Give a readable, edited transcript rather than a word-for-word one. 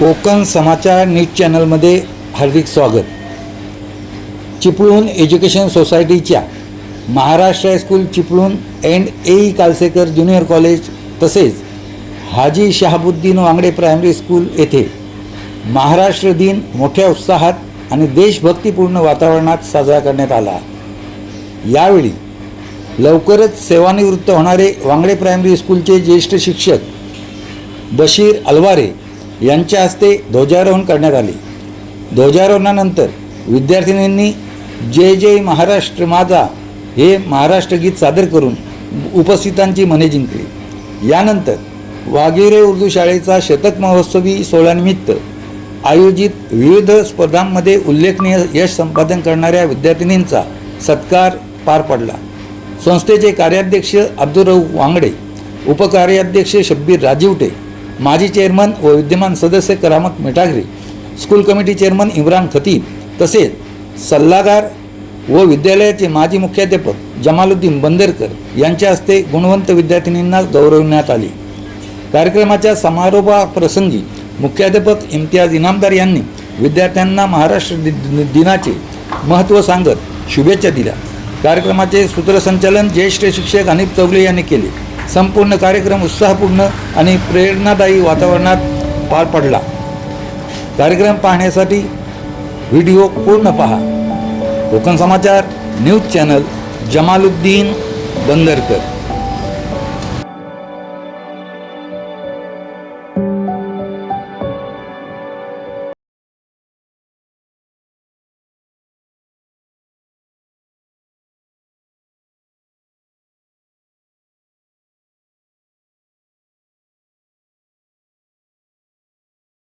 कोकण समाचार news चॅनलमध्ये हार्दिक स्वागत. Chiplun education सोसायटीच्या महाराष्ट्र हायस्कूल चिपळूण एंड ए कालसेकर ज्युनियर कॉलेज तसेच हाजी शहाबुद्दीन वांगडे प्रायमरी स्कूल येथे महाराष्ट्र दिन मोठ्या उत्साहात आणि देशभक्तीपूर्ण वातावरणात साजरा करण्यात आला. यावेळी लवकरच सेवानिवृत्त होणारे वांगडे प्रायमरी स्कूलचे ज्येष्ठ शिक्षक बशीर अलवारे यांच्या हस्ते ध्वजारोहण करण्यात आले. ध्वजारोहणानंतर विद्यार्थिनींनी जय जय महाराष्ट्र माझा हे महाराष्ट्र गीत सादर करून उपस्थितांची मने जिंकली. यानंतर वाघेरे उर्दू शाळेचा शतक महोत्सवी सोहळ्यानिमित्त आयोजित विविध स्पर्धांमध्ये उल्लेखनीय यश संपादन करणाऱ्या विद्यार्थिनींचा सत्कार पार पडला. संस्थेचे कार्याध्यक्ष अब्दुल रऊफ वांगडे, उपकार्याध्यक्ष शब्बीर राजीवटे, माजी चेअरमन व विद्यमान सदस्य करामत मिठागरे, स्कूल कमिटी चेअरमन इम्रान खतीब तसेच सल्लागार व विद्यालयाचे माजी मुख्याध्यापक जमालुद्दीन बंदरकर यांच्या हस्ते गुणवंत विद्यार्थिनींना गौरविण्यात आले. कार्यक्रमाच्या समारोपाप्रसंगी मुख्याध्यापक इम्तियाज इनामदार यांनी विद्यार्थ्यांना महाराष्ट्र दिनाचे महत्त्व सांगत शुभेच्छा दिल्या. कार्यक्रमाचे सूत्रसंचालन ज्येष्ठ शिक्षक हनीफ चौगले यांनी केले. संपूर्ण कार्यक्रम उत्साहपूर्ण आणि प्रेरणादायी वातावरणात पार पडला. कार्यक्रम पाहण्यासाठी व्हिडिओ पूर्ण पहा. कोकण समाचार न्यूज चॅनल, जमालुद्दीन बंदरकर.